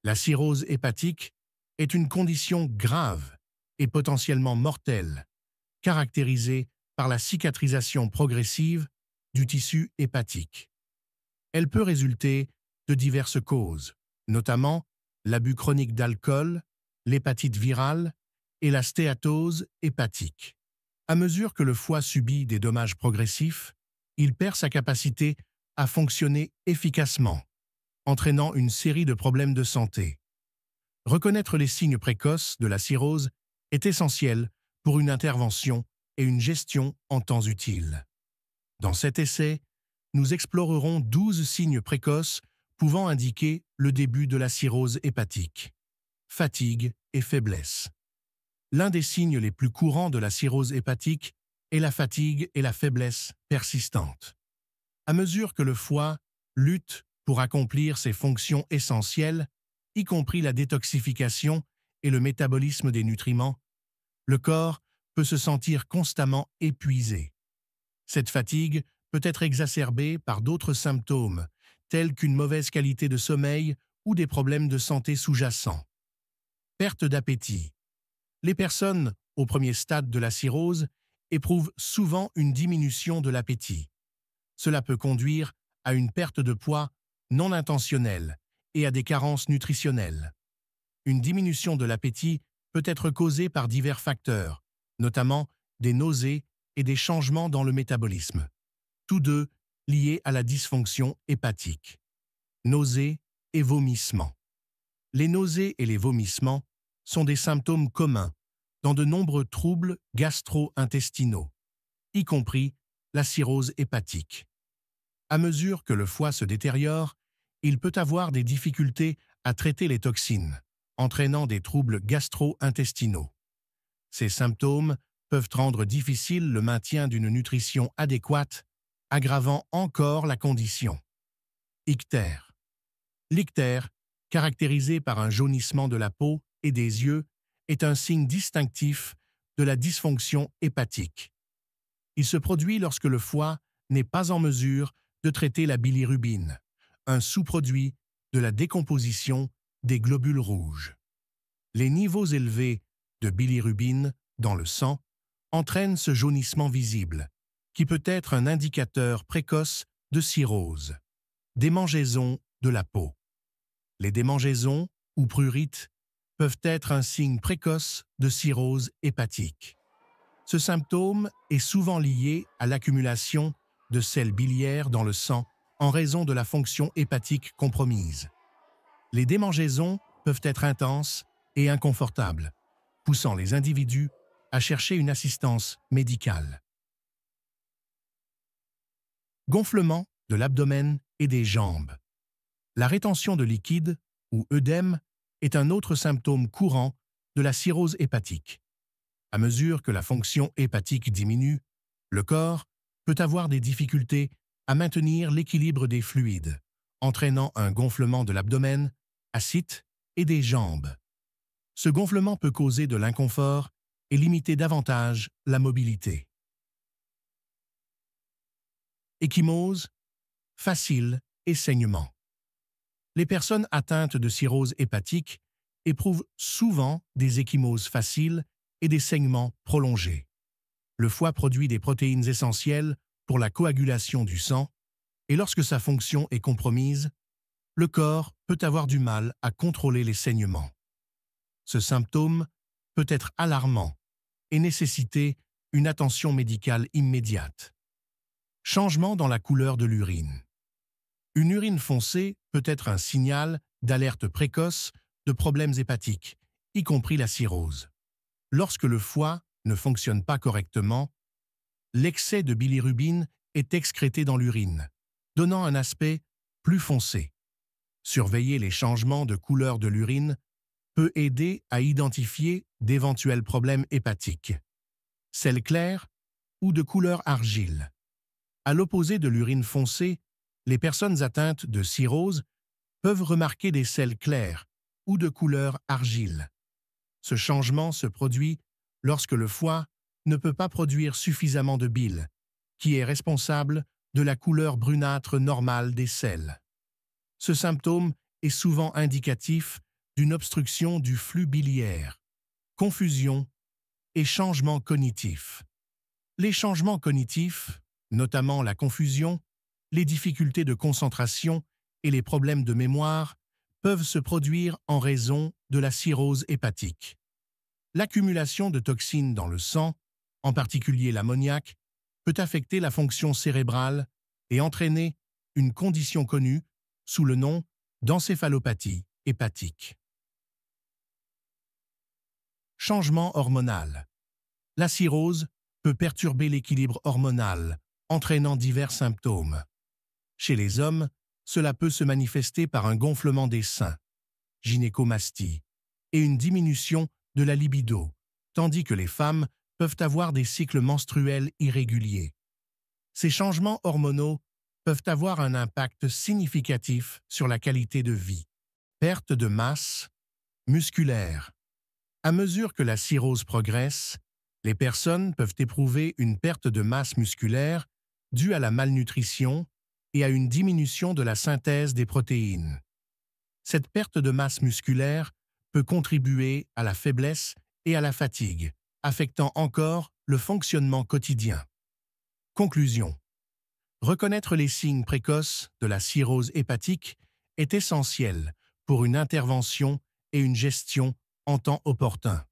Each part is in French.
La cirrhose hépatique est une condition grave et potentiellement mortelle, caractérisée par la cicatrisation progressive du tissu hépatique. Elle peut résulter de diverses causes, notamment l'abus chronique d'alcool, l'hépatite virale et la stéatose hépatique. À mesure que le foie subit des dommages progressifs, il perd sa capacité à fonctionner efficacement, entraînant une série de problèmes de santé. Reconnaître les signes précoces de la cirrhose est essentiel pour une intervention et une gestion en temps utile. Dans cet essai, nous explorerons 12 signes précoces pouvant indiquer le début de la cirrhose hépatique. Fatigue et faiblesse. L'un des signes les plus courants de la cirrhose hépatique est la fatigue et la faiblesse persistante. À mesure que le foie lutte pour accomplir ses fonctions essentielles, y compris la détoxification et le métabolisme des nutriments, le corps peut se sentir constamment épuisé. Cette fatigue peut être exacerbée par d'autres symptômes, tels qu'une mauvaise qualité de sommeil ou des problèmes de santé sous-jacents. Perte d'appétit. Les personnes au premier stade de la cirrhose éprouvent souvent une diminution de l'appétit. Cela peut conduire à une perte de poids non intentionnelle et à des carences nutritionnelles. Une diminution de l'appétit peut être causée par divers facteurs, notamment des nausées et des changements dans le métabolisme, tous deux liés à la dysfonction hépatique. Nausées et vomissements. Les nausées et les vomissements sont des symptômes communs dans de nombreux troubles gastro-intestinaux, y compris la cirrhose hépatique. À mesure que le foie se détériore, il peut avoir des difficultés à traiter les toxines, entraînant des troubles gastro-intestinaux. Ces symptômes peuvent rendre difficile le maintien d'une nutrition adéquate, aggravant encore la condition. Ictère. L'ictère, caractérisé par un jaunissement de la peau et des yeux, est un signe distinctif de la dysfonction hépatique. Il se produit lorsque le foie n'est pas en mesure de traiter la bilirubine, un sous-produit de la décomposition des globules rouges. Les niveaux élevés de bilirubine dans le sang entraînent ce jaunissement visible, qui peut être un indicateur précoce de cirrhose. Démangeaisons de la peau. Les démangeaisons ou prurites peuvent être un signe précoce de cirrhose hépatique. Ce symptôme est souvent lié à l'accumulation de sels biliaires dans le sang en raison de la fonction hépatique compromise. Les démangeaisons peuvent être intenses et inconfortables, poussant les individus à chercher une assistance médicale. Gonflement de l'abdomen et des jambes. La rétention de liquide, ou œdème, est un autre symptôme courant de la cirrhose hépatique. À mesure que la fonction hépatique diminue, le corps peut avoir des difficultés à maintenir l'équilibre des fluides, entraînant un gonflement de l'abdomen, ascites et des jambes. Ce gonflement peut causer de l'inconfort et limiter davantage la mobilité. Ecchymose, facile et saignement. Les personnes atteintes de cirrhose hépatique éprouvent souvent des ecchymoses faciles et des saignements prolongés. Le foie produit des protéines essentielles pour la coagulation du sang, et lorsque sa fonction est compromise, le corps peut avoir du mal à contrôler les saignements. Ce symptôme peut être alarmant et nécessiter une attention médicale immédiate. Changement dans la couleur de l'urine. Une urine foncée peut être un signal d'alerte précoce de problèmes hépatiques, y compris la cirrhose. Lorsque le foie ne fonctionne pas correctement, l'excès de bilirubine est excrété dans l'urine, donnant un aspect plus foncé. Surveiller les changements de couleur de l'urine peut aider à identifier d'éventuels problèmes hépatiques. Sel clair ou de couleur argile. À l'opposé de l'urine foncée, les personnes atteintes de cirrhose peuvent remarquer des sels clairs ou de couleur argile. Ce changement se produit lorsque le foie ne peut pas produire suffisamment de bile, qui est responsable de la couleur brunâtre normale des selles. Ce symptôme est souvent indicatif d'une obstruction du flux biliaire, confusion et changements cognitifs. Les changements cognitifs, notamment la confusion, les difficultés de concentration et les problèmes de mémoire, peuvent se produire en raison de la cirrhose hépatique. L'accumulation de toxines dans le sang, en particulier l'ammoniac, peut affecter la fonction cérébrale et entraîner une condition connue sous le nom d'encéphalopathie hépatique. Changement hormonal. La cirrhose peut perturber l'équilibre hormonal, entraînant divers symptômes. Chez les hommes, cela peut se manifester par un gonflement des seins, gynécomastie, et une diminution de la libido, tandis que les femmes peuvent avoir des cycles menstruels irréguliers. Ces changements hormonaux peuvent avoir un impact significatif sur la qualité de vie. Perte de masse musculaire. À mesure que la cirrhose progresse, les personnes peuvent éprouver une perte de masse musculaire due à la malnutrition et à une diminution de la synthèse des protéines. Cette perte de masse musculaire peut contribuer à la faiblesse et à la fatigue, affectant encore le fonctionnement quotidien. Conclusion. Reconnaître les signes précoces de la cirrhose hépatique est essentiel pour une intervention et une gestion en temps opportun.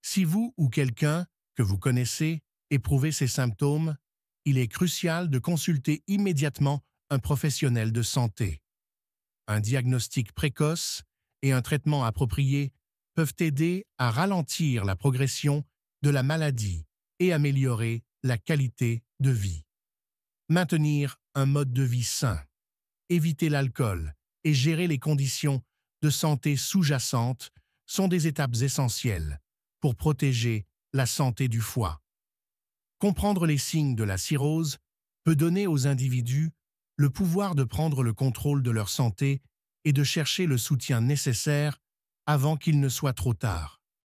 Si vous ou quelqu'un que vous connaissez éprouvez ces symptômes, il est crucial de consulter immédiatement un professionnel de santé. Un diagnostic précoce et un traitement approprié peuvent aider à ralentir la progression de la maladie et améliorer la qualité de vie. Maintenir un mode de vie sain, éviter l'alcool et gérer les conditions de santé sous-jacentes sont des étapes essentielles pour protéger la santé du foie. Comprendre les signes de la cirrhose peut donner aux individus le pouvoir de prendre le contrôle de leur santé et de chercher le soutien nécessaire avant qu'il ne soit trop tard.